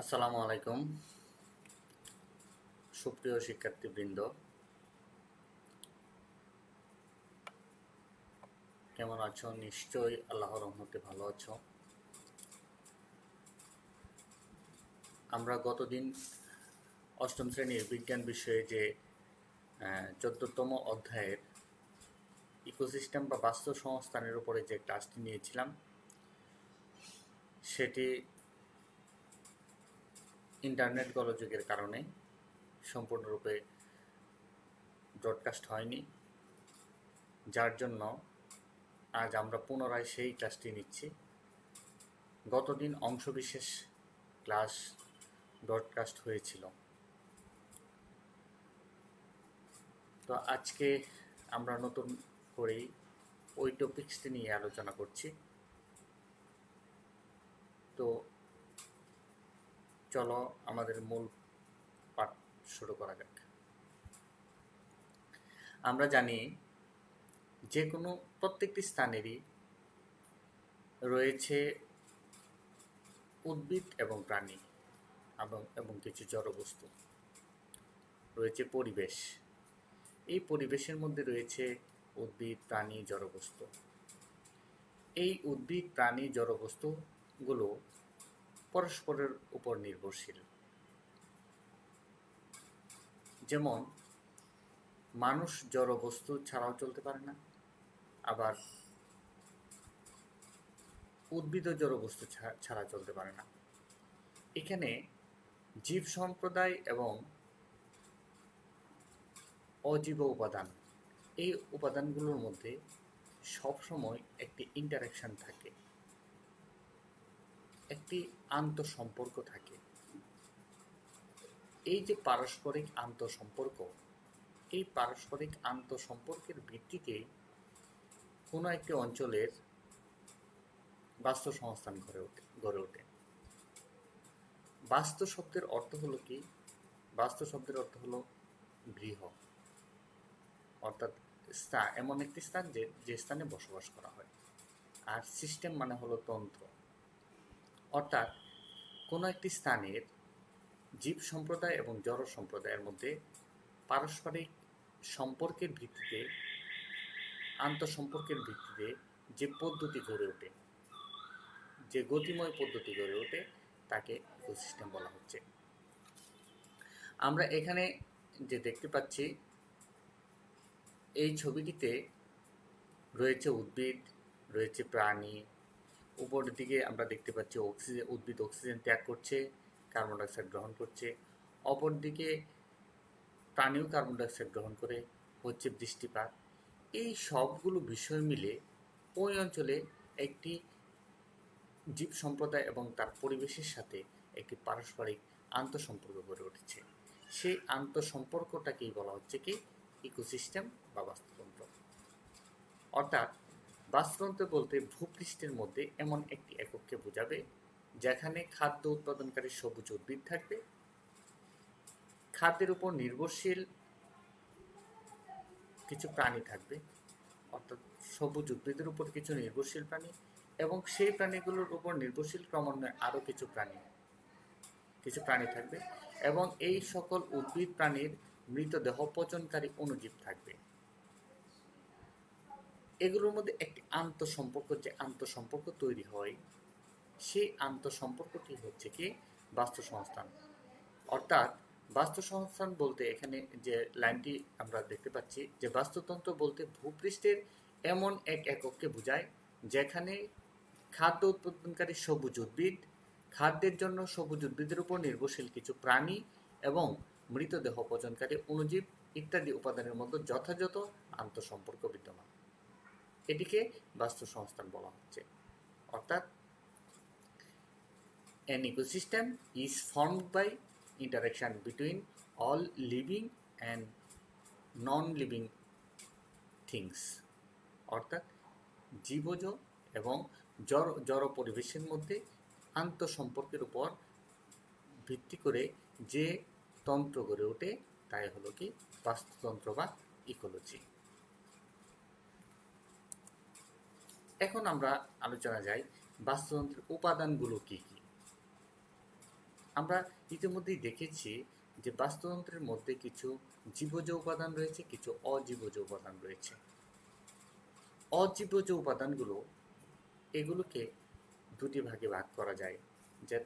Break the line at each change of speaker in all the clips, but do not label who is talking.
আসসালামু আলাইকুম সুপ্রিয় শিক্ষার্থীবৃন্দ, কেমন আছো? নিশ্চয়ই আল্লাহর রহমতে ভালো আছো। আমরা গতদিন অষ্টম শ্রেণীর বিজ্ঞান বিষয়ে যে 14তম অধ্যায়ের ইকোসিস্টেম বা বাস্তু সংস্থানের উপরে যে ক্লাসটি নিয়েছিলাম, সেটি ইন্টারনেট গোলযোগের কারণে সম্পূর্ণরূপে ব্রডকাস্ট হয়নি, যার জন্য আজ আমরা পুনরায় সেই ক্লাসটি নিচ্ছি। গতদিন অংশবিশেষ ক্লাস ব্রডকাস্ট হয়েছিল, তো আজকে আমরা নতুন করেই ওই টপিক্সটি নিয়ে আলোচনা করছি। তো চলো আমাদের মূল পাঠ শুরু করা যাক। আমরা জানি যে কোনো প্রত্যেকটি স্থানেরই রয়েছে উদ্ভিদ এবং প্রাণী এবং কিছু জড়বস্তু, রয়েছে পরিবেশ। এই পরিবেশের মধ্যে রয়েছে উদ্ভিদ, প্রাণী, জড়বস্তু। এই উদ্ভিদ, প্রাণী, জড়বস্তুগুলো পরস্পরের উপর নির্ভরশীল। যেমন মানুষ জড়বস্তু ছাড়াও চলতে পারে না, আবার উদ্ভিদ জড়বস্তু ছাড়া চলতে পারে না। এখানে জীব সম্প্রদায় এবং অজীব উপাদান, এই উপাদানগুলোর মধ্যে সবসময় একটি ইন্টারাকশন থাকে, একটি আন্তঃসম্পর্ক থাকে। এই যে পারস্পরিক আন্তঃসম্পর্ক, এই পারস্পরিক আন্তঃসম্পর্কের ভিত্তিতে কোনো একটি অঞ্চলের বাস্তু সংস্থান গড়ে ওঠে। বাস্তু শব্দের অর্থ হলো কি? বাস্তু শব্দের অর্থ হলো গৃহ, অর্থাৎ এমন একটি স্থান যে স্থানে বসবাস করা হয়। আর সিস্টেম মানে হলো তন্ত্র, অর্থাৎ কোনো একটি স্থানের জীব সম্প্রদায় এবং জড় সম্প্রদায়ের মধ্যে পারস্পরিক সম্পর্কের ভিত্তিতে, আন্তঃসম্পর্কের ভিত্তিতে যে পদ্ধতি গড়ে ওঠে, যে গতিময় পদ্ধতি গড়ে ওঠে, তাকে ইকোসিস্টেম বলা হচ্ছে। আমরা এখানে যে দেখতে পাচ্ছি, এই ছবিটিতে রয়েছে উদ্ভিদ, রয়েছে প্রাণী। উপরের দিকে আমরা দেখতে পাচ্ছি উদ্ভিদ অক্সিজেন ত্যাগ করছে, কার্বন ডাইঅক্সাইড গ্রহণ করছে। অপর দিকে প্রাণীও কার্বন ডাইঅক্সাইড গ্রহণ করে, হচ্ছে বৃষ্টিপাত। এই সবগুলো বিষয় মিলে ওই অঞ্চলে একটি জীব সম্প্রদায় এবং তার পরিবেশের সাথে একটি পারস্পরিক আন্তঃসম্পর্ক গড়ে উঠেছে। সেই আন্তঃসম্পর্কটাকেই বলা হচ্ছে কি? ইকোসিস্টেম বা বাস্তুতন্ত্র। অর্থাৎ বাস্তুতন্ত্র বলতে ভূপৃষ্ঠের মধ্যে এমন একটি একককে বোঝাবে যেখানে খাদ্য উৎপাদনকারী সবুজ উদ্ভিদ থাকবে, খাদ্যের উপর নির্ভরশীল কিছু প্রাণী থাকবে, অর্থাৎ সবুজ উদ্ভিদের উপর কিছু নির্ভরশীল প্রাণী, এবং সেই প্রাণীগুলোর উপর নির্ভরশীল ক্রমান্বয়ে আরও কিছু প্রাণী থাকবে, এবং এই সকল উদ্ভিদ প্রাণীর মৃতদেহ পচনকারী অণুজীব থাকবে। এগুলোর মধ্যে একটি আন্তঃসম্পর্ক তৈরি হয়, সেই আন্তঃসম্পর্কটি হচ্ছে কি? বাস্তু সংস্থান। অর্থাৎ বাস্তু সংস্থান বলতে এখানে যে লাইনটি আমরা দেখতে পাচ্ছি, যে বাস্তুতন্ত্র বলতে ভূপৃষ্ঠের এমন এক একককে বোঝায় যেখানে খাদ্য উৎপাদনকারী সবুজ উদ্ভিদ, খাদ্যের জন্য সবুজ উদ্ভিদের উপর নির্ভরশীল কিছু প্রাণী এবং মৃতদেহ পচনকারী অণুজীব ইত্যাদি উপাদানের মধ্যে যথাযথ আন্তঃসম্পর্ক বিদ্যমান। এটিকে বাস্তু সংস্থান বলা হচ্ছে। অর্থাৎ an ecosystem is formed by interaction between all living and non-living things, অর্থাৎ জীবজ এবং জড় পরিবেশের মধ্যে আন্তঃসম্পর্কের উপর ভিত্তি করে যে তন্ত্র গড়ে ওঠে তাই হলো কি? বাস্তুতন্ত্র বা ইকোলজি। এখন আমরা আলোচনা যাই বাস্তুতন্ত্রের উপাদানগুলো কি কি। আমরা ইতিমধ্যেই দেখেছি যে বাস্তুতন্ত্রের মধ্যে কিছু জীবজ উপাদান রয়েছে, কিছু অজীবজ উপাদান রয়েছে। অজীবজ উপাদানগুলো এগুলোকে দুটি ভাগে ভাগ করা যায়,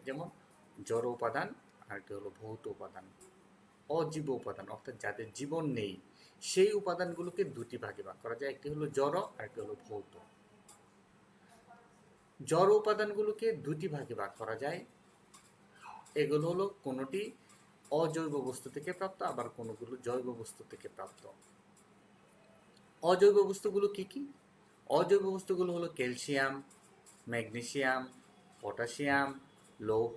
যেমন জড় উপাদান আর একটি হলো ভৌত উপাদান। অজীব উপাদান অর্থাৎ যাদের জীবন নেই সেই উপাদানগুলোকে দুটি ভাগে ভাগ করা যায়, একটি হলো জড় আর একটি হলো ভৌত। জড় উপাদানগুলোকে দুটি ভাগে ভাগ করা যায়, এগুলো হলো কোনোটি অজৈব বস্তু থেকে প্রাপ্ত, আবার কোনোগুলো জৈব বস্তু থেকে প্রাপ্ত। অজৈব বস্তুগুলো কি কি? অজৈব বস্তুগুলো হলো ক্যালসিয়াম, ম্যাগনেসিয়াম, পটাশিয়াম, লৌহ,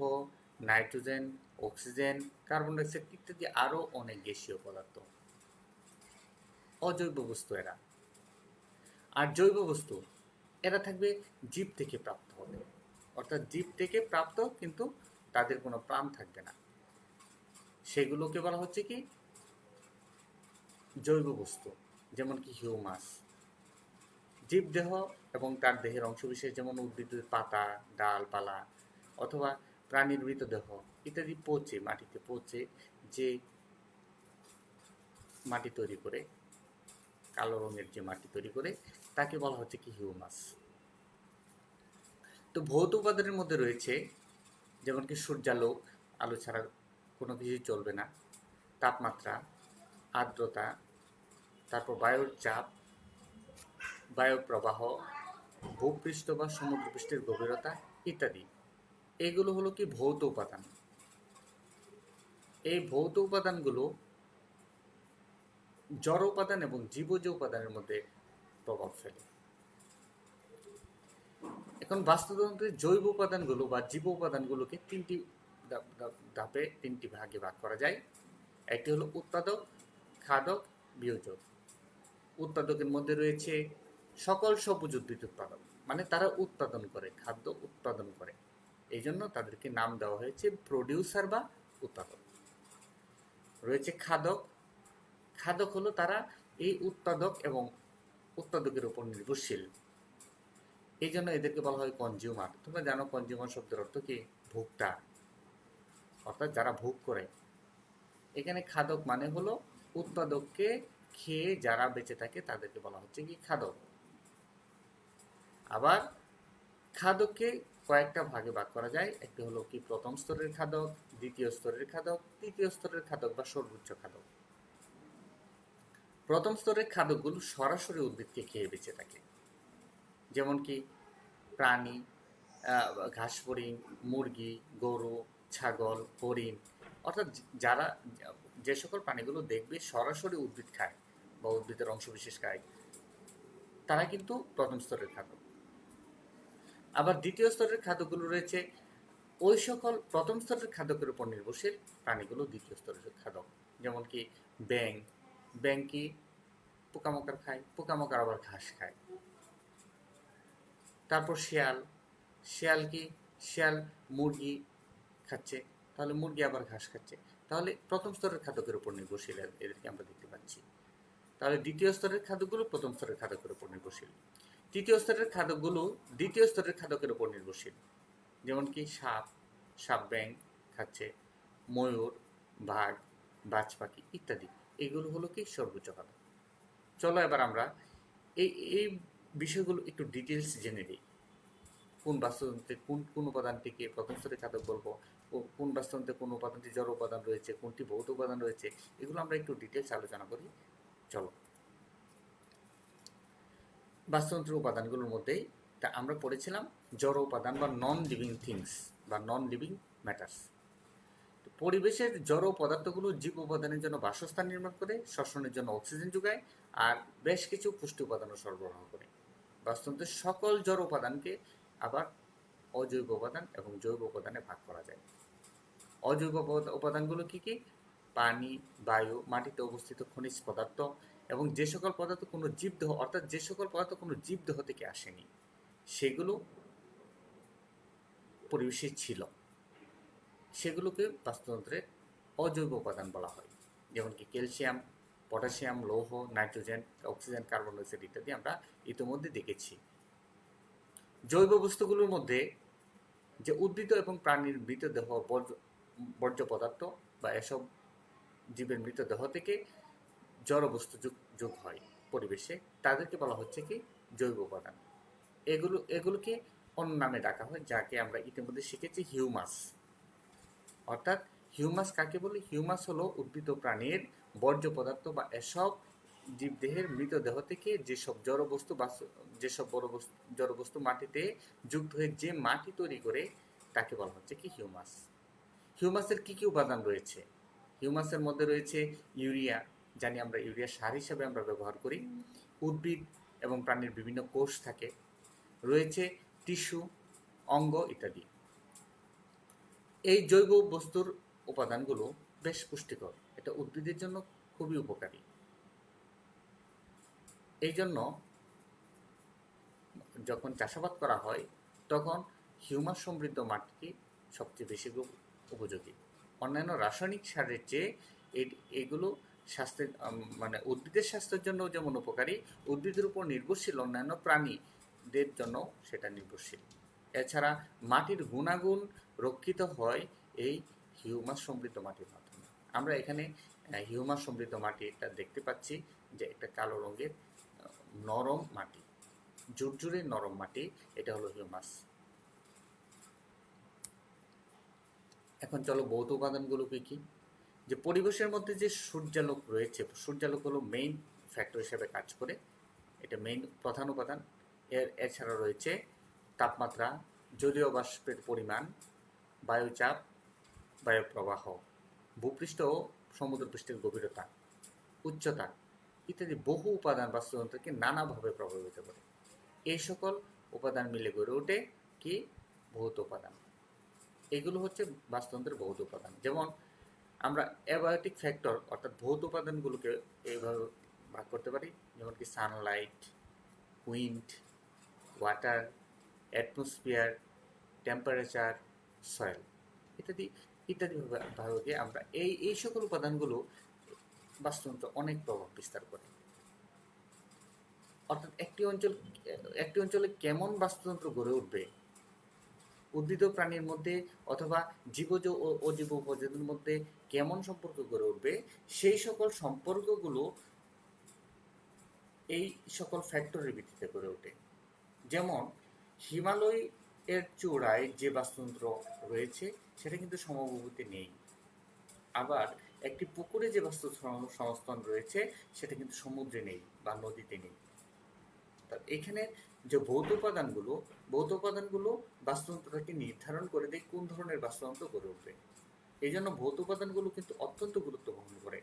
নাইট্রোজেন, অক্সিজেন, কার্বন ডাইঅক্সাইড ইত্যাদি আরও অনেক গ্যাসীয় পদার্থ। অজৈব বস্তু এরা। আর জৈব বস্তু এরা থাকবে জীব থেকে প্রাপ্ত হবে, অর্থাৎ জীব থেকে প্রাপ্ত কিন্তু তাদের কোনো প্রাণ থাকবে না, সেগুলোকে বলা হচ্ছে কি জৈব বস্তু। যেমন কি হিউমাস। জীবদেহ এবং তার দেহের অংশবিশেষ যেমন উদ্ভিদের পাতা, ডালপালা অথবা প্রাণীর মৃতদেহ ইত্যাদি পচে, মাটিতে পচে যে মাটি তৈরি করে, কালো রঙের যে মাটি তৈরি করে, তাকে বলা হচ্ছে কি হিউমাস। তো ভৌত উপাদানের মধ্যে রয়েছে যেমন কি সূর্যালোক, আলো ছাড়া কোনো কিছুই চলবে না, তাপমাত্রা, আর্দ্রতা, তারপর বায়ুর চাপ, বায়ু প্রবাহ, ভূপৃষ্ঠ বা সমুদ্রপৃষ্ঠের গভীরতা ইত্যাদি। এগুলো হলো কি ভৌত উপাদান। এই ভৌত উপাদানগুলো জড় উপাদান এবং জীবজ উপাদানের মধ্যে প্রভাব ফেলে। এখন বাস্তুতন্ত্রের জৈব উপাদানগুলো বা জীব উপাদানগুলোকে তিনটি ধাপে, তিনটি ভাগে ভাগ করা যায়। একটি হলো উৎপাদক, খাদক, বিয়োজক। উৎপাদকের মধ্যে রয়েছে সকল সবুজ উদ্ভিদ উৎপাদক, মানে তারা উৎপাদন করে, খাদ্য উৎপাদন করে, এই জন্য তাদেরকে নাম দেওয়া হয়েছে প্রডিউসার বা উৎপাদক। রয়েছে খাদক। খাদক হলো তারা এই উৎপাদক এবং উৎপাদকের উপর নির্ভরশীল, এই জন্য এদেরকে বলা হয় কনজিউমার। তোমরা জানো কনজিউমার শব্দের অর্থ কি? ভোক্তা, অর্থাৎ যারা ভোগ করে। এখানে খাদক মানে হলো উৎপাদককে খেয়ে যারা বেঁচে থাকে তাদেরকে বলা হচ্ছে কি খাদক। আবার খাদককে কয়েকটা ভাগে ভাগ করা যায়। একটি হলো কি প্রথম স্তরের খাদক, দ্বিতীয় স্তরের খাদক, তৃতীয় স্তরের খাদক বা সর্বোচ্চ খাদক। প্রথম স্তরের খাদকগুলো সরাসরি উদ্ভিদকে খেয়ে বেঁচে থাকে, যেমন কি প্রাণী, ঘাস ফড়িং, মুরগি, গরু, ছাগল, হরিণ, অর্থাৎ যারা যে সকল প্রাণীগুলো দেখবে সরাসরি উদ্ভিদ খায় বা উদ্ভিদের অংশবিশেষ খায়, তারা কিন্তু প্রথম স্তরের খাদ্য। আবার দ্বিতীয় স্তরের খাদ্যগুলো রয়েছে ওই সকল প্রথম স্তরের খাদ্যের উপর নির্ভরশীল প্রাণীগুলো দ্বিতীয় স্তরের খাদ্য, যেমন কি ব্যাঙ। ব্যাঙ কি পোকামাকড় খায়, পোকামাকড় আবার ঘাস খায়। তারপর শিয়াল। শিয়াল কি? শিয়াল মুরগি খাচ্ছে, তাহলে মুরগি আবার ঘাস খাচ্ছে, তাহলে প্রথম স্তরের খাদ্যের উপর নির্ভরশীল এদেরকে আমরা দেখতে পাচ্ছি। তাহলে দ্বিতীয় স্তরের খাদ্যগুলো প্রথম স্তরের খাদ্যের উপর নির্ভরশীল, তৃতীয় স্তরের খাদ্যগুলো দ্বিতীয় স্তরের খাদ্যের উপর নির্ভরশীল, যেমন কি সাপ, সাপ ব্যাঙ খাচ্ছে, ময়ূর, বাঘ, বাজ পাখি ইত্যাদি। এগুলো হলো কি সর্বোচ্চ খাদ্য। চলো এবার আমরা এই এই বিষয়গুলো একটু ডিটেলস জেনে নিই। কোন বাস্তুতন্ত্রে কোন কোন উপাদানটিকে প্রথম স্তরের খাদক বলবো, ও কোন বাস্তুতন্ত্রে কোন উপাদানটি জড় উপাদান রয়েছে, কোনটি ভৌত উপাদান রয়েছে, এগুলো আমরা একটু ডিটেলস আলোচনা করি। চলো, বাস্তুতন্ত্রের উপাদানগুলোর মধ্যেই তা আমরা পড়েছিলাম জড় উপাদান বা নন লিভিং থিংস বা নন লিভিং ম্যাটার্স। পরিবেশের জড় পদার্থগুলো জীব উপাদানের জন্য বাসস্থান নির্মাণ করে, শ্বসনের জন্য অক্সিজেন যোগায়, আর বেশ কিছু পুষ্টি উপাদানও সরবরাহ করে। বাস্তুতন্ত্রের সকল জড় উপাদানকে আবার অজৈব উপাদান এবং জৈব উপাদানে ভাগ করা যায়। অজৈব উপাদানগুলো কি কি? পানি, বায়ু, মাটিতে অবস্থিত খনিজ পদার্থ এবং যে সকল পদার্থ কোনো জীবদেহ, অর্থাৎ যে সকল পদার্থ কোনো জীবদেহ থেকে আসেনি সেগুলো পরিবেশে ছিল, সেগুলোকে বাস্তুতন্ত্রের অজৈব উপাদান বলা হয়। যেমন কি ক্যালসিয়াম, পটাশিয়াম, লৌহ, নাইট্রোজেন, অক্সিজেন, কার্বন ডাইঅক্সাইড ইত্যাদি আমরা ইতিমধ্যে দেখেছি। জৈব বস্তুগুলোর মধ্যে যে উদ্ভিদ এবং প্রাণীর মৃতদেহ, বর্জ্য পদার্থ বা এসব জীবের মৃতদেহ থেকে জড়বস্তু যোগ হয় পরিবেশে, তাদেরকে বলা হচ্ছে কি জৈব উপাদান। এগুলোকে অন্য নামে ডাকা হয়, যাকে আমরা ইতিমধ্যে শিখেছি হিউমাস। অর্থাৎ হিউমাস কাকে বলি? হিউমাস হলো উদ্ভিদ ও প্রাণীর বর্জ্য পদার্থ বা এসব জীবদেহের মৃতদেহ থেকে যেসব জড়বস্তু মাটিতে যুক্ত হয়ে যে মাটি তৈরি করে, তাকে বলা হচ্ছে কি হিউমাস। হিউমাসের কি কি উপাদান রয়েছে? হিউমাসের মধ্যে রয়েছে ইউরিয়া, জানি আমরা ইউরিয়া সার হিসেবে আমরা ব্যবহার করি। উদ্ভিদ এবং প্রাণীর বিভিন্ন কোষ থাকে, রয়েছে টিস্যু, অঙ্গ ইত্যাদি। এই জৈব বস্তুর উপাদানগুলো বেশ পুষ্টিকর, এটা উদ্ভিদের জন্য খুবই উপকারী। এই জন্য যখন চাষাবাদ করা হয় তখন হিউমাস সমৃদ্ধ মাটি সবচেয়ে বেশি উপযোগী। অন্যান্য রাসায়নিক সারের চেয়ে এগুলো স্বাস্থ্যের মানে উদ্ভিদের স্বাস্থ্যের জন্য যেমন উপকারী, উদ্ভিদের উপর নির্ভরশীল অন্যান্য প্রাণীদের জন্য সেটা নির্ভরশীল। এছাড়া মাটির গুণাগুণ রক্ষিত হয় এই হিউমাস সমৃদ্ধ মাটির মাধ্যমে। আমরা এখানে হিউমাস সমৃদ্ধ মাটি এটা দেখতে পাচ্ছি, যে একটা কালো রঙের নরম মাটি, ঝুরঝুরে নরম মাটি, এটা হলো হিউমাস। এখন চলো ভৌত উপাদানগুলো কি কি। যে পরিবেশের মধ্যে যে সূর্যালোক রয়েছে, সূর্যালোক হলো মেইন ফ্যাক্টর হিসেবে কাজ করে, এটা মেইন প্রধান উপাদান। এছাড়া রয়েছে তাপমাত্রা, জলীয় বাষ্পের পরিমাণ, বায়ুচাপ, বায়ুপ্রবাহ, ভূপৃষ্ঠ ও সমুদ্রপৃষ্ঠের গভীরতা, উচ্চতা ইত্যাদি বহু উপাদান বাস্তুতন্ত্রকে নানাভাবে প্রভাবিত করে। এই সকল উপাদান মিলে গড়ে ওঠে কি ভৌত উপাদান। এগুলো হচ্ছে বাস্তুতন্ত্রের ভৌত উপাদান। যেমন আমরা অ্যাবায়োটিক ফ্যাক্টর অর্থাৎ ভৌত উপাদানগুলোকে এইভাবে ভাগ করতে পারি, যেমন কি Sunlight, wind, water, atmosphere, temperature, soil ইত্যাদি ভাবে আমরা এই সকল উপাদানগুলো বাস্তুতন্ত্র অনেক প্রভাব বিস্তার করে। অর্থাৎ একটি অঞ্চলে কেমন বাস্তুতন্ত্র গড়ে উঠবে, উদ্ভিদ ও প্রাণীর মধ্যে অথবা জীবজ ও অজীব প্রজাতির মধ্যে কেমন সম্পর্ক গড়ে উঠবে, সেই সকল সম্পর্কগুলো এই সকল ফ্যাক্টরের ভিত্তিতে গড়ে ওঠে। যেমন হিমালয় এর চূড়ায় যে বাস্তুতন্ত্র রয়েছে সেটা কিন্তু সমভূমিতে নেই। আবার একটি পুকুরে যে বাস্তু সংস্থান রয়েছে সেটা কিন্তু সমুদ্রে নেই বা নদীতে নেই। এখানে যে ভৌত উপাদানগুলো বাস্তুতন্ত্রটাকে নির্ধারণ করে দেয় কোন ধরনের বাস্তুতন্ত্র গড়ে উঠবে। এই জন্য ভৌত উপাদানগুলো কিন্তু অত্যন্ত গুরুত্ব বহন করে।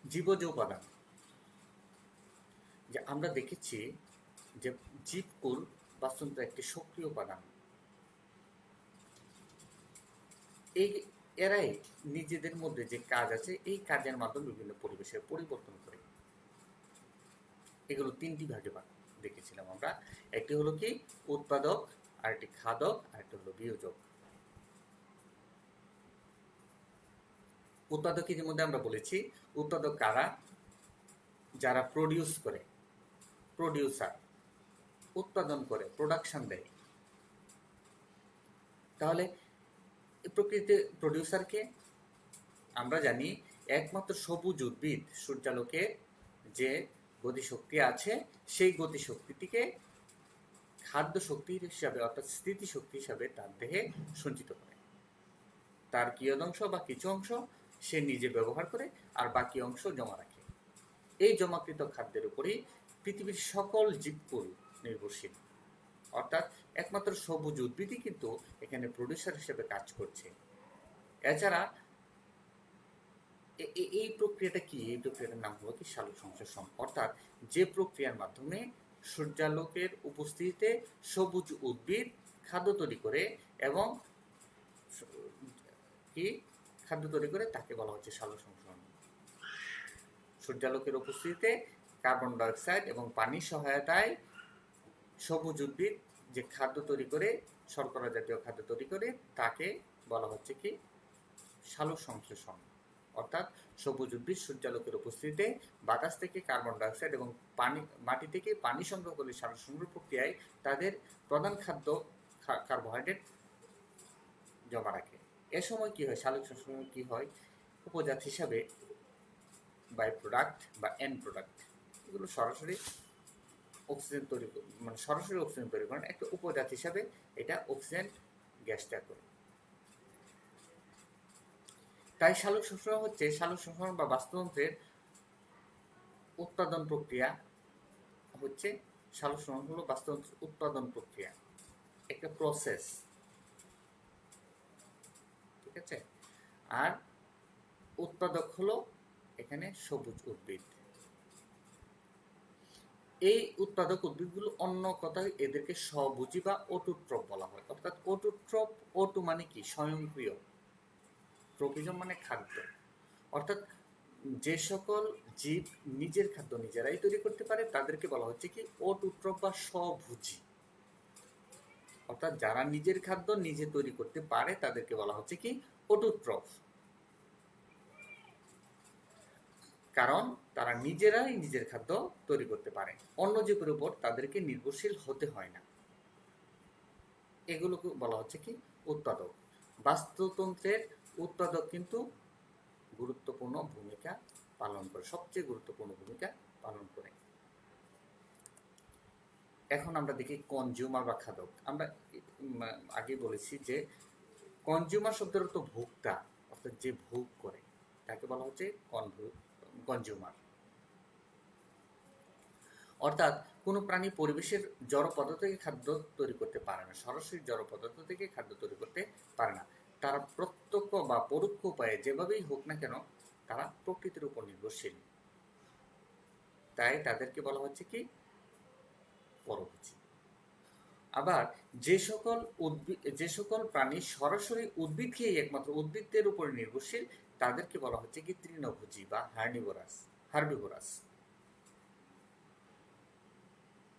জীবজ উপাদান, যে আমরা দেখেছি যে জীবকুল বাস্তুতন্ত্রের একটি সক্রিয় উপাদান। এরাই নিজেদের মধ্যে যে কাজ আছে এই কাজের মাধ্যমে বিভিন্ন পরিবেশের পরিবর্তন করে। এগুলো তিনটি ভাগে দেখেছিলাম আমরা। একটি হলো কি উৎপাদক, আরেকটি খাদক, আরেকটি হলো বিয়োজক। উৎপাদক ইতিমধ্যে আমরা বলেছি। উৎপাদক কারা? যারা প্রডিউস করে, প্রডিউসার, উৎপাদন করে, প্রোডাকশন দেয়। তাহলে প্রকৃতিতে প্রডিউসারকে আমরা জানি একমাত্র সবুজ উদ্ভিদ সূর্যালোকের যে গতিশক্তি আছে সেই গতিশক্তিটিকে খাদ্য শক্তি হিসাবে অর্থাৎ স্থিতিশক্তি হিসাবে তার দেহে সঞ্চিত করে। তার কিয়দংশ বা কিছু অংশ সে নিজে ব্যবহার করে আর বাকি অংশ জমা রাখে। এই জমাকৃত খাদ্যের উপরই পৃথিবীর সকল জীবকুল নির্ভরশীল। অর্থাৎ একমাত্র সবুজ উদ্ভিদই কিন্তু এখানে প্রডিউসার হিসেবে কাজ করছে। এছাড়া এই প্রক্রিয়াটা কি? এই প্রক্রিয়াটার নাম হলো কি সালোকসংশ্লেষণ। অর্থাৎ যে প্রক্রিয়ার মাধ্যমে সূর্যালোকের উপস্থিতিতে সবুজ উদ্ভিদ খাদ্য তৈরি করে এবং কি খাদ্য তৈরি করে তাকে বলা হচ্ছে সালোকসংশ্লেষণ। সূর্যালোকের উপস্থিতিতে কার্বন ডাইঅক্সাইড এবং পানির সহায়তায় সবুজ উদ্ভিদ যে খাদ্য তৈরি করে, শর্করা জাতীয় খাদ্য তৈরি করে, তাকে বলা হচ্ছে কি সালোকসংশ্লেষণ। অর্থাৎ সবুজ উদ্ভিদ সূর্যালোকের উপস্থিতিতে বাতাস থেকে কার্বন ডাইঅক্সাইড এবং মাটি থেকে পানি সংগ্রহ করে সালোকসংশ্লেষণ প্রক্রিয়ায় তাদের প্রধান খাদ্য কার্বোহাইড্রেট জমা রাখে। এ সময় কি হয়, সালোক সংশ্লেষণ কি হয়, উপজাত হিসাবে বাই প্রোডাক্ট বা এন্ড প্রোডাক্ট এগুলো সরাসরি অক্সিজেন তৈরি মানে সরাসরি অক্সিজেন তৈরি করেন, একটা উপজাত হিসাবে এটা অক্সিজেন গ্যাস ত্যাগ করে। তাই সালোক সংশ্লেষণ হচ্ছে সালোক সংশ্লেষণ বা বাস্তুতন্ত্রের উৎপাদন প্রক্রিয়া হচ্ছে, সালোক সংশ্লেষণ হলো বাস্তুতন্ত্রের উৎপাদন প্রক্রিয়া, একটা প্রসেস, ঠিক আছে। আর উৎপাদক হলো এখানে সবুজ উদ্ভিদ। এই উৎপাদক উদ্ভিদগুলো অন্য কথায় এদেরকে স্বভোজী বা অটোট্রপ বলা হয়। অর্থাৎ অটোট্রপ, অটো মানে কি, স্বয়ংক্রিয়, ট্রপিজম মানে খাদ্য, অর্থাৎ যে সকল জীব নিজের খাদ্য নিজেরাই তৈরি করতে পারে তাদেরকে বলা হচ্ছে কি অটোট্রপ বা স্বভোজী। অর্থাৎ যারা নিজের খাদ্য নিজে তৈরি করতে পারে তাদেরকে বলা হচ্ছে কি অটোট্রপ, কারণ তারা নিজেরাই নিজের খাদ্য তৈরি করতে পারে, অন্য জীবের উপর তাদেরকে নির্ভরশীল হতে হয় না। এগুলোকে বলা হচ্ছে কি উৎপাদক। বাস্তুতন্ত্রের উৎপাদক কিন্তু গুরুত্বপূর্ণ ভূমিকা পালন করে, সবচেয়ে গুরুত্বপূর্ণ ভূমিকা পালন করে। এখন আমরা দেখি কনজিউমার বা খাদক। আমরা আগে বলেছি যে কনজিউমার শব্দের অর্থ ভোক্তা, অর্থাৎ যে ভোগ করে তাকে বলা হচ্ছে কনজিউমার। অর্থাৎ কোনো প্রাণী পরিবেশের জড় পদার্থ থেকে খাদ্য তৈরি করতে পারে না, সরাসরি জড় পদার্থ থেকে খাদ্য তৈরি করতে পারে না। তারা প্রত্যক্ষ বা পরোক্ষ উপায়ে যেভাবেই হোক না কেন তারা প্রকৃতির উপর নির্ভরশীল, তাই তাদেরকে বলা হচ্ছে কি পরভোজী। আবার যে সকল প্রাণী সরাসরি উদ্ভিদ খেয়ে একমাত্র উদ্ভিদের উপর নির্ভরশীল তাদেরকে বলা হচ্ছে কি তৃণভোজী বা হার্বিভোরাস।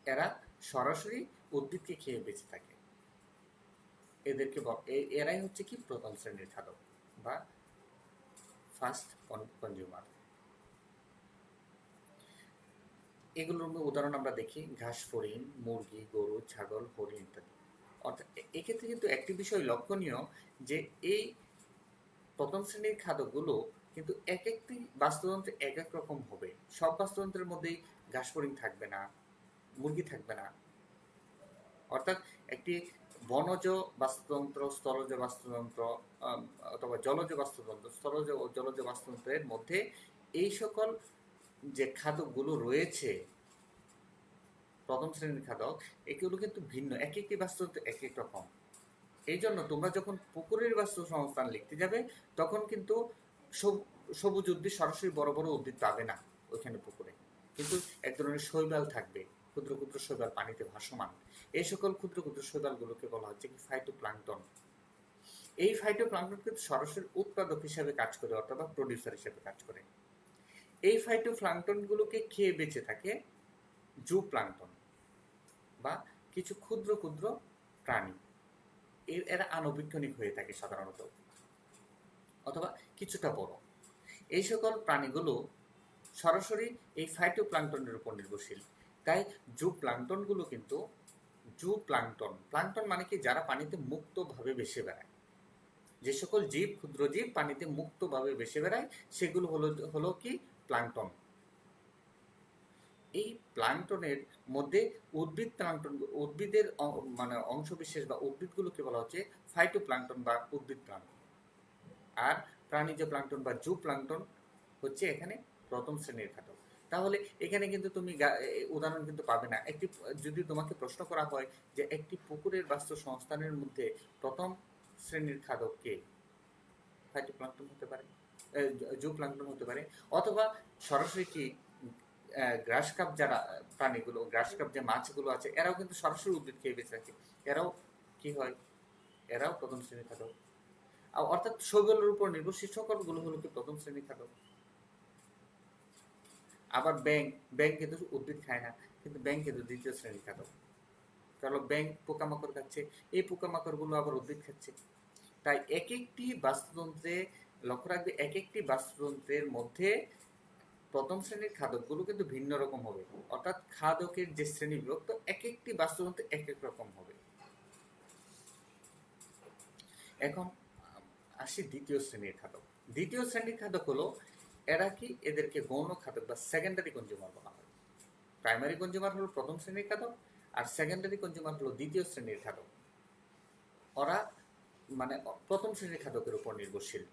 এরা সরাসরি উদ্ভিদকে খেয়ে বেঁচে থাকে, এরাই হচ্ছে কি প্রথম শ্রেণীর খাদক বা ফার্স্ট কনজিউমার। এগুলোর উদাহরণ আমরা দেখি ঘাস ফড়িং, মুরগি, গরু, ছাগল, হরিণ ইত্যাদি। অর্থাৎ এক্ষেত্রে কিন্তু একটি বিষয় লক্ষণীয় যে এই প্রথম শ্রেণীর খাদ্যগুলো কিন্তু এক একটি বাস্তুতন্ত্রে এক এক রকম হবে। সব বাস্তুতন্ত্রের মধ্যেই ঘাস ফড়িং থাকবে না, মুরগি থাকবে না। অর্থাৎ একটি বনজ বাস্তুতন্ত্র, স্থলজ বাস্তুতন্ত্র অথবা জলজ বাস্তুতন্ত্র, স্থলজ ও জলজ বাস্তুতন্ত্রের মধ্যে এই সকল যে খাদকগুলো রয়েছে প্রথম শ্রেণীর খাদক, এগুলো কিন্তু ভিন্ন, এক একটি বাস্তুতন্ত্র এক এক রকম। এই জন্য তোমরা যখন পুকুরের বাস্তু সংস্থান লিখতে যাবে তখন কিন্তু সবুজ উদ্ভিদ সরাসরি বড় বড় উদ্ভিদ পাবে না ওইখানে পুকুরে, কিন্তু এক ধরনের শৈবাল থাকবে, ক্ষুদ্র ক্ষুদ্র শৈবাল পানিতে ভাসমান। এই সকল ক্ষুদ্র ক্ষুদ্র শৈবালগুলোকে বলা হচ্ছে কি ফাইটোপ্লাঙ্কটন। এই ফাইটোপ্লাঙ্কটন কিন্তু সরাসরি উৎপাদক হিসেবে কাজ করে, অথবা প্রডিউসার হিসেবে কাজ করে। এই ফাইটোপ্লাঙ্কটনগুলোকে খেয়ে বেঁচে থাকে জুপ্লাঙ্কটন বা কিছু ক্ষুদ্র ক্ষুদ্র প্রাণী। এরা আণুবীক্ষণিক হয়ে থাকে সাধারণত, অথবা কিছুটা বড়। এই সকল প্রাণীগুলো সরাসরি এই ফাইটোপ্লাঙ্কটনের উপর নির্ভরশীল। তাই জুপ্লাঙ্কটনগুলো কিন্তু প্লাঙ্কটন মানে কি যারা পানিতে মুক্তভাবে ভেসে বেড়ায়, যে সকল জীব ক্ষুদ্র জীব পানিতে মুক্তভাবে ভেসে বেড়ায় সেগুলো হলো কি প্লাঙ্কটন। এই প্লাঙ্কটনের মধ্যে উদ্ভিদের মানে অংশবিশেষ বা উদ্ভিদগুলোকে বলা হচ্ছে ফাইটোপ্লাঙ্কটন বা উদ্ভিদ প্লাঙ্কটন। আর প্রাণীজ প্লাঙ্কটন বা জুপ্লাঙ্কটন হচ্ছে এখানে প্রথম শ্রেণীর খাদক। তাহলে এখানে কিন্তু তুমি উদাহরণ কিন্তু পাবে না। যদি তোমাকে প্রশ্ন করা হয় যে একটি পুকুরের বাস্তু সংস্থানের মধ্যে প্রথম শ্রেণীর খাদক কে, ফাইটোপ্লাঙ্কটন হতে পারে, জুপ্লাঙ্কটন হতে পারে, অথবা সরাসরি কি গ্রাস কাপ যারা প্রাণীগুলো, গ্রাস কাপ যে মাছগুলো আছে এরাও কিন্তু সরাসরি উদ্ভিদ খেয়ে বেঁচে থাকে, এরাও কি হয়, এরাও প্রথম শ্রেণীর খাদক। অর্থাৎ শৈবালের উপর নির্ভরশীল সকলগুলো হলো কি প্রথম শ্রেণীর খাদক। আবার ব্যাঙ কিন্তু উদ্ভিদ খায় না, কিন্তু ব্যাঙ কিন্তু দ্বিতীয় শ্রেণীর খাদক, কারণ ব্যাঙ পোকামাকড় খাচ্ছে, এই পোকামাকড়গুলো আবার উদ্ভিদ খাচ্ছে। তাই এক একটি বাস্তুতন্ত্রে লক্ষ্য রাখবে, এক একটি বাস্তুতন্ত্রের মধ্যে প্রথম শ্রেণীর খাদকগুলো কিন্তু ভিন্ন রকম হবে। অর্থাৎ খাদকের যে শ্রেণী বিভক্ত এক একটি বাস্তুতন্ত্রে এক এক রকম হবে। এখন আসি দ্বিতীয় শ্রেণীর খাদক। দ্বিতীয় শ্রেণীর খাদক হলো এরা কি, এদেরকে গৌণ খাদক বা সেকেন্ডারি কনজিউমার বলা হয়। প্রাইমারি কনজিউমার হলো প্রথম শ্রেণীর খাদক, আর সেকেন্ডারি কনজিউমার হলো দ্বিতীয় শ্রেণীর খাদক। ওরা মানে প্রথম শ্রেণীর খাদকের উপর নির্ভরশীল।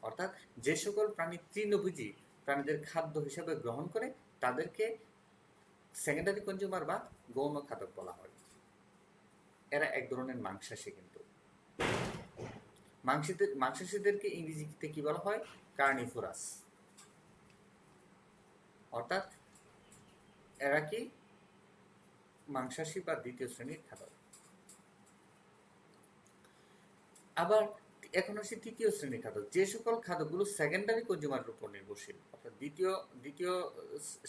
অর্থাৎ যে সকল প্রাণী তৃণভোজী প্রাণীদের খাদ্য হিসাবে গ্রহণ করে তাদেরকে সেকেন্ডারি কনজিউমার বা গৌণ খাদক বলা হয়। এরা এক ধরনের মাংসাশী। কিন্তু মাংসাশীদেরকে ইংরেজিতে কি বলা হয়? কার্নিভোরাস। অর্থাৎ এরা কি মাংসাশী বা দ্বিতীয় শ্রেণীর খাদক। আবার এখন আসি তৃতীয় শ্রেণীর খাদক। যে সকল খাদকগুলো সেকেন্ডারি কনজিউমারের উপর নির্ভরশীল, অর্থাৎ দ্বিতীয়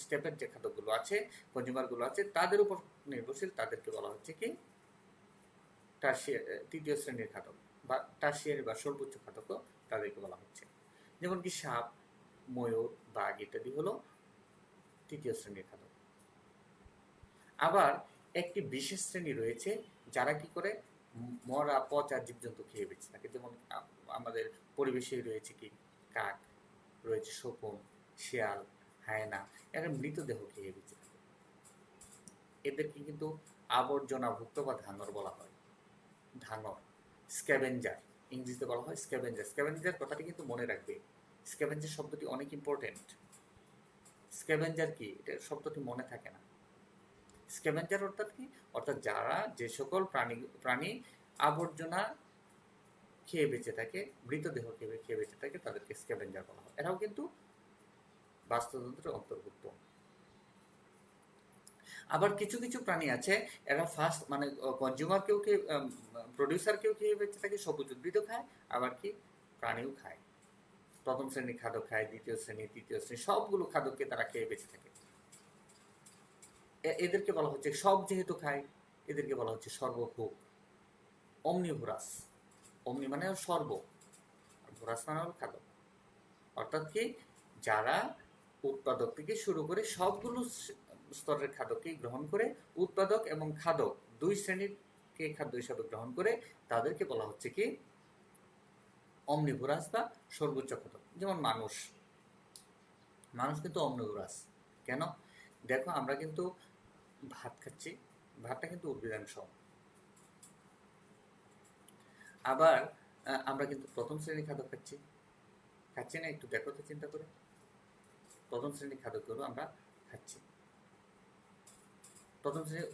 স্টেপের যে খাদকগুলো আছে, কনজিউমারগুলো আছে, তাদের উপর নির্ভরশীল, তাদেরকে বলা হচ্ছে কি তৃতীয় শ্রেণীর খাদক বা টার্সিয়ারি বা সর্বোচ্চ খাদকও তাদেরকে বলা হচ্ছে। যেমন কি সাপ, ময়ূর, বাঘ ইত্যাদি হলো তৃতীয় শ্রেণীর খাদক। আবার একটি বিশেষ শ্রেণী রয়েছে যারা কি করে, মরা পচা জীবজন্তু খেয়ে বেঁচে থাকে। যেমন আমাদের পরিবেশে রয়েছে কি কাক, রয়েছে শকুন, শিয়াল, হায়না, এরা মৃতদেহ খেয়ে বেঁচে থাকে। এদেরকে কিন্তু আবর্জনাভুক্ত বা ধাঙর বলা হয়। ধাঙর, স্ক্যাভেঞ্জার, ইংরেজিতে বলা হয় স্ক্যাভেঞ্জার। স্ক্যাভেঞ্জার কথাটি কিন্তু মনে রাখবে, স্ক্যাভেঞ্জার শব্দটি অনেক ইম্পর্টেন্ট। স্ক্যাভেঞ্জার কি, এটা শব্দটি মনে থাকে না। স্ক্যাভেঞ্জার অর্থাৎ কি? অর্থাৎ যারা যে সকল প্রাণী আবর্জনা খেয়ে বেঁচে থাকে, মৃতদেহ খেয়ে বেঁচে থাকে, তাদেরকে স্ক্যাভেঞ্জার বলা হয়। এরাও কিন্তু বাস্তুতন্ত্রের অন্তর্ভুক্ত। আবার কিছু কিছু প্রাণী আছে, এরা ফার্স্ট মানে কনজিউমারকেও খেয়ে, প্রডিউসারকেও খেয়ে বেঁচে থাকে, সবুজ উদ্ভিদও খায়, আবার কি প্রাণীও খায়। প্রথম শ্রেণীর খাদক খায়, দ্বিতীয় শ্রেণী, তৃতীয় শ্রেণী, সবগুলো খাদককে তারা খেয়ে বেঁচে থাকে। এদেরকে বলা হচ্ছে, সব যেহেতু খায়, এদেরকে বলা হচ্ছে সর্বভোগ, অমনিভোরাস। অমনি মানে সর্ব, ভোরাস মানে হল খাদক। অর্থাৎ কি, যারা উৎপাদক থেকে শুরু করে সবগুলো স্তরের খাদককেই গ্রহণ করে, উৎপাদক এবং খাদক দুই শ্রেণীর কে খাদ্য হিসাবে গ্রহণ করে, তাদেরকে বলা হচ্ছে কি অমনিভোরাস বা সর্বোচ্চ খাদক। যেমন মানুষ কিন্তু অমনিভোরাস। কেন? দেখো, আমরা কিন্তু ভাত খাচ্ছি, ভাতটা কিন্তু উদ্ভিদাংশ। আবার আমরা কিন্তু প্রথম শ্রেণীর খাদ্য খাচ্ছি না? একটু দেখো তো, চিন্তা করে। প্রথম শ্রেণীর খাদ্যগুলো আমরা খাচ্ছি। প্রথম শ্রেণীর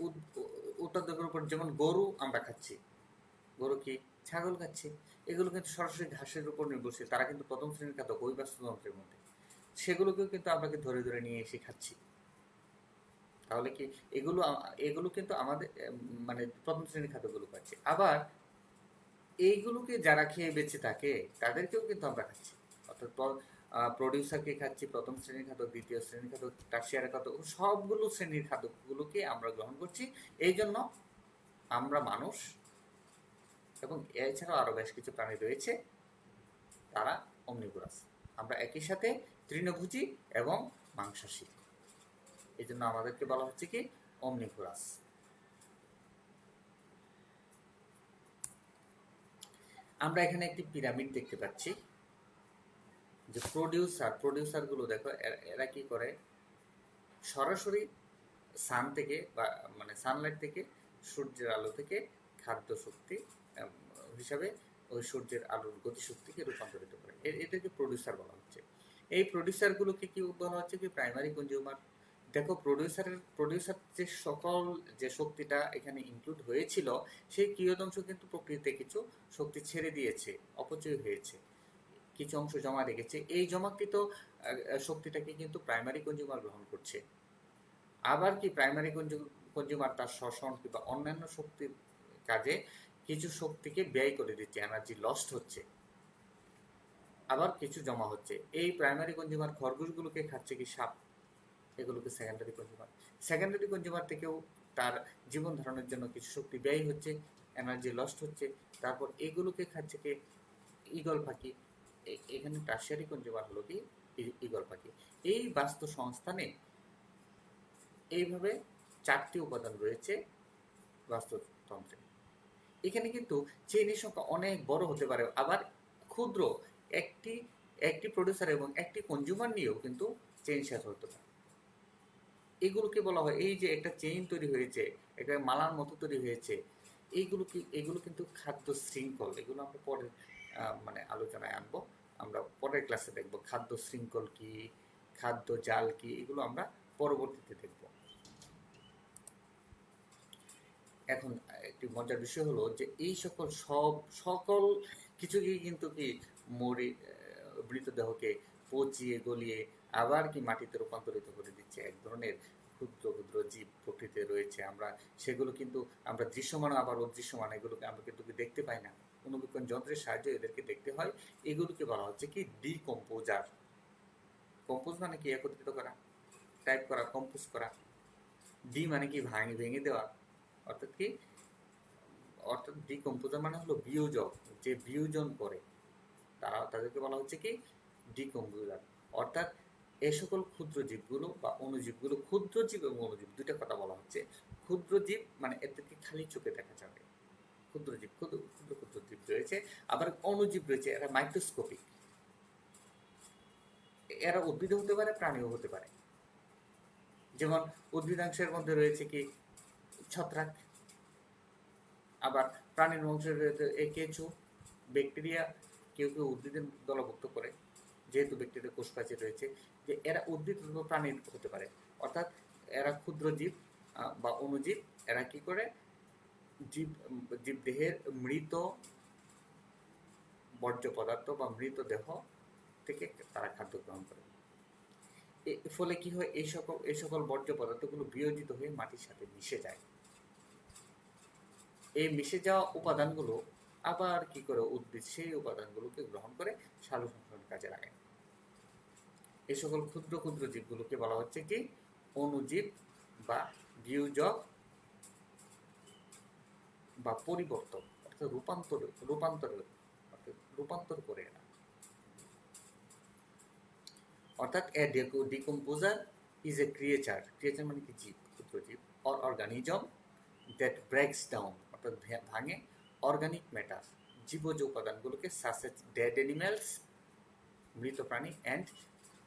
উৎপাদকের উপর, যেমন গরু আমরা খাচ্ছি, গরু কি, ছাগল খাচ্ছি, এগুলো কিন্তু সরাসরি ঘাসের উপর নির্ভরশীল। তারা কিন্তু প্রথম শ্রেণীর খাদ্য, ওই বাস্তুতন্ত্রের মধ্যে, সেগুলোকেও কিন্তু আমরা ধরে ধরে নিয়ে এসে খাচ্ছি। তাহলে কি এগুলো কিন্তু আমাদের মানে প্রথম শ্রেণীর খাদ্যগুলো খাচ্ছি। আবার এইগুলোকে যারা খেয়ে বেঁচে থাকে, তাদেরকেও কিন্তু আমরা খাচ্ছি। অর্থাৎ প্রডিউসারকে খাচ্ছি, প্রথম শ্রেণীর খাদ্য, দ্বিতীয় শ্রেণীর খাদ্য, টার্সিয়ারি খাদ্য, সবগুলো শ্রেণীর খাদ্যগুলোকে আমরা গ্রহণ করছি। এই জন্য আমরা মানুষ এবং এছাড়াও আরও বেশ কিছু প্রাণী রয়েছে, তারা অমনিভোরাস। আমরা একই সাথে তৃণভোজী এবং মাংসাশী, এই জন্য আমাদেরকে বলা হচ্ছে কি অমনিভোরাস। আমরা এখানে একটি পিরামিড দেখতে পাচ্ছি, যে প্রডিউসারগুলো দেখো, এরা কি করে, সরাসরি সান থেকে বা মানে সানলাইট থেকে, সূর্যের আলো থেকে খাদ্য শক্তি হিসাবে ওই সূর্যের আলোর গতিশক্তিকে রূপান্তরিত করে। এটাকে প্রডিউসার বলা হচ্ছে। এই প্রডিউসারগুলোকে কি বলা হচ্ছে কি প্রাইমারি কনজিউমার। দেখো, প্রডিউসার যে শক্তিটা এখানে ইনক্লুড হয়েছিল, সেই কিয়দংশ কিন্তু প্রকৃতিতে কিছু শক্তি ছেড়ে দিয়েছে, অপচয় হয়েছে, কিছু অংশ জমা রেখেছে। এই জমাকৃত শক্তিটাকে কিন্তু প্রাইমারি কনজিউমার গ্রহণ করছে। আবার কি প্রাইমারি কনজিউমার তার শ্বসন কিংবা অন্যান্য শক্তির কাজে কিছু শক্তিকে ব্যয় করে দিচ্ছে, এনার্জি লস্ট হচ্ছে, আবার কিছু জমা হচ্ছে। এই প্রাইমারি কনজিউমার খরগোশগুলোকে খাচ্ছে কি সাপ, এগুলোকে সেকেন্ডারি কনজিউমার থেকেও তার জীবন ধারণের জন্য কিছু শক্তি ব্যয় হচ্ছে, এনার্জি লস্ট হচ্ছে। তারপর এগুলোকে খাচ্ছে কি ঈগল পাখি। এখানে টার্সিয়ারি কনজিউমার হলো কি ঈগল পাখি। এই বাস্তু সংস্থানে এইভাবে 4টি উপাদান রয়েছে বাস্তুতন্ত্রে। এখানে কিন্তু চেইনের সংখ্যা অনেক বড় হতে পারে, আবার ক্ষুদ্র একটি একটি প্রডিউসার এবং একটি কনজিউমার নিয়েও কিন্তু চেইন শেষ হতে পারে। এগুলোকে বলা হয়, এই যে একটা চেইন তৈরি হয়েছে, একটা মালার মতো তৈরি হয়েছে, এগুলো কিন্তু খাদ্য শৃঙ্খল। এগুলো আমরা পরের মানে আলোচনায় আনবো, আমরা পরের ক্লাসে দেখব খাদ্য শৃঙ্খল কি, খাদ্য জাল কি, এগুলো আমরা পরবর্তীতে দেখব। এখন একটি মজার বিষয় হলো যে এই সকল কিছুকেই কিন্তু কি মৃতদেহকে পচিয়ে গলিয়ে আবার কি মাটিতে রূপান্তরিত করে দিচ্ছে। এক ধরনের ক্ষুদ্র ক্ষুদ্র জীব প্রকৃতিতে রয়েছে, সেগুলো কিন্তু আমরা দৃশ্যমান আবার অদৃশ্যমান, এগুলোকে আমরা কিন্তু দেখতে পাই না, অনুবীক্ষণ যন্ত্রের সাহায্যে এদেরকে দেখতে হয়। এগুলোকে বলা হচ্ছে কি ডিকম্পোজার। কম্পোজ মানে কি একত্রিত করা, টাইপ করা, কম্পোজ করা। ডি মানে কি ভেঙে দেওয়া, অর্থাৎ কি, অর্থাৎ ডিকম্পোজার মানে হলো বিয়োজক, যে বিয়োজন করে তাদেরকে বলা হচ্ছে কি ডিকম্পোজার। অর্থাৎ এই সকল ক্ষুদ্র জীবগুলো বা অণুজীবগুলো, ক্ষুদ্র জীব এবং অণুজীব দুইটা কথা বলা হচ্ছে। ক্ষুদ্র জীব মানে এদেরকে খালি চোখে দেখা যাবে, ক্ষুদ্র জীব, ক্ষুদ্র ক্ষুদ্র ক্ষুদ্র জীব রয়েছে। আবার অণুজীব রয়েছে, এরা মাইক্রোস্কোপিক, এরা উদ্ভিদ হতে পারে, প্রাণীও হতে পারে। যেমন উদ্ভিদাংশের মধ্যে রয়েছে কি ছত্রাক, আবার প্রাণীর বংশের রয়েছে কেঁচো, ব্যাকটেরিয়া, কেউ কেউ উদ্ভিদের দলভুক্ত করে, যেহেতু ব্যাকটেরিয়া কোষপ্রাচীর রয়েছে, যে এরা উদ্ভিদ ও প্রাণীর হতে পারে। অর্থাৎ এরা ক্ষুদ্র জীব বা অণুজীব। এরা কি করে, জীবদেহের মৃত বর্জ্য পদার্থ বা মৃতদেহ থেকে তারা খাদ্য গ্রহণ করে। ফলে কি হয়, এই সকল বর্জ্য পদার্থগুলো বিয়োজিত হয়ে মাটির সাথে মিশে যায়। এই মিশে যাওয়া উপাদানগুলো আবার কি করে, উদ্ভিদ সেই উপাদানগুলোকে গ্রহণ করে সালোক সংশ্লেষণ কাজে লাগায়। এই সকল ক্ষুদ্র ক্ষুদ্র জীবগুলোকে বলা হচ্ছে কি অণুজীব বা বিয়োজক বা পরিবর্তক, অর্থাৎ রূপান্তর করে এরা। অর্থাৎ এ ডিকম্পোজার ইজ এ ক্রিয়েচার মানে কি জীব, ক্ষুদ্র জীব, অর অর্গানিজম দ্যাট ব্রেকস ডাউন, অর্থাৎ ভাঙে, অর্গানিক ম্যাটার, জীবজ উপাদানগুলোকে, সাচ এজ ডেড অ্যানিমেলস, মৃত প্রাণী, অ্যান্ড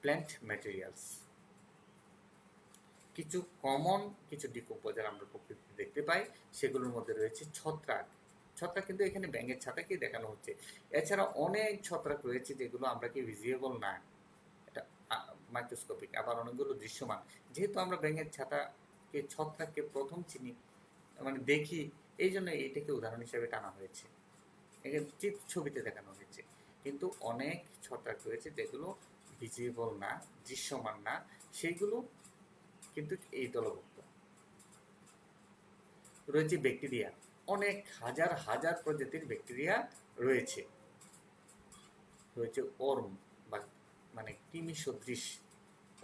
প্ল্যান্ট ম্যাটেরিয়ালস। কিছু ডিকম্পোজার আমরা প্রকৃতিতে দেখতে পাই, সেগুলোর মধ্যে রয়েছে ছত্রাক। ছত্রাক কিন্তু এখানে ব্যাঙের ছাতাকেই দেখানো হচ্ছে। এছাড়া অনেক ছত্রাক রয়েছে যেগুলো আমরা কি ভিজিবল না, এটা মাইক্রোস্কোপিক, আবার অনেকগুলো দৃশ্যমান। যেহেতু আমরা ব্যাঙের ছাতাকে, ছত্রাককে প্রথম চিনি, মানে দেখি, এই জন্য এটাকে উদাহরণ হিসেবে টানা হয়েছে, এখানে ছবিতে দেখানো হয়েছে। কিন্তু অনেক ছত্রাক রয়েছে যেগুলো ভিজিবল না, দৃশ্যমান না, সেগুলো কিন্তু এই দলভুক্ত। রয়েছে ব্যাকটেরিয়া, অনেক হাজার হাজার প্রজাতির ব্যাকটেরিয়া রয়েছে। রয়েছে ওর্ম বা মানে কৃমি সদৃশ,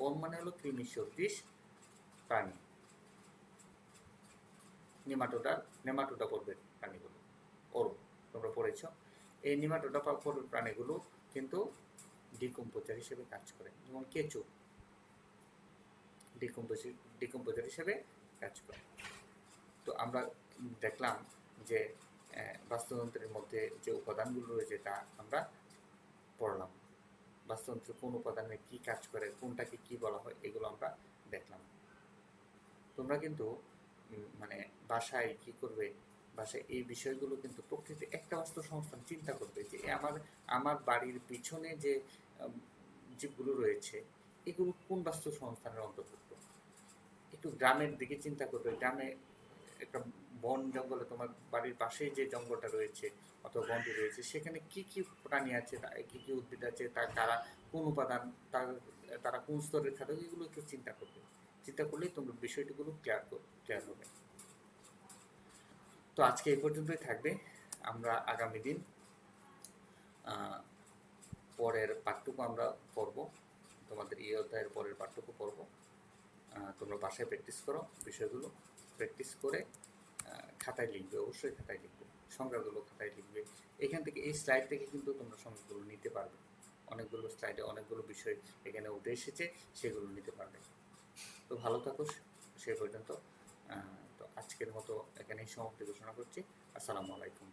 ওর্ম মানে হলো কৃমি সদৃশ প্রাণী, নেমাটোডা পর্বের প্রাণীগুলো, ওর্ম তোমরা পড়েছ। এই নেমাটোডা পর্বের প্রাণীগুলো কিন্তু ডিকম্পোজার হিসেবে কাজ করে, যেমন কেঁচো ডিকম্পোজার হিসেবে কাজ করে। তো আমরা দেখলাম যে বাস্তুতন্ত্রের মধ্যে যে উপাদানগুলো রয়েছে তা আমরা পড়লাম, বাস্তুতন্ত্রের কোন উপাদানে কি কাজ করে, কোনটাকে কি বলা হয়, এগুলো আমরা দেখলাম। তোমরা কিন্তু মানে বাসায় কি করবে, বাসায় এই বিষয়গুলো কিন্তু প্রকৃতি একটা বাস্তু সংস্থান চিন্তা করবে যে আমার বাড়ির পিছনে যে জীবগুলো রয়েছে এগুলো কোন বাস্তু সংস্থানের অন্তর্ভুক্ত। একটু গ্রামের দিকে চিন্তা করবে, গ্রামে একটা বন জঙ্গলে, তোমার বাড়ির পাশে যে জঙ্গলটা রয়েছে অথবা বনটি রয়েছে, সেখানে কি কি প্রাণী আছে, কি কি উদ্ভিদ আছে, তারা কোন উপাদান, তারা কোন স্তরের খাদ্য, এগুলো একটু চিন্তা করবে। চিন্তা করলেই তোমরা বিষয়টিগুলো ক্লিয়ার হবে। তো আজকে এই পর্যন্তই থাকবে। আমরা আগামী দিন পরের পাঠটুকু আমরা পড়ব, তোমাদের এই অধ্যায়ের পরের পাঠটুকু পড়ব। তোমরা বাসায় প্র্যাকটিস করো, বিষয়গুলো প্র্যাকটিস করে খাতায় লিখবে, অবশ্যই খাতায় লিখবে, সংখ্যাগুলো খাতায় লিখবে। এখান থেকে, এই স্লাইড থেকে কিন্তু তোমরা সংখ্যাগুলো নিতে পারবে, অনেকগুলো স্লাইডে অনেকগুলো বিষয় এখানে উঠে এসেছে, সেগুলো নিতে পারবে। তো ভালো থাকো সে পর্যন্ত। তো আজকের মতো এখানেই সমাপ্তি ঘোষণা করছি। আসসালামু আলাইকুম।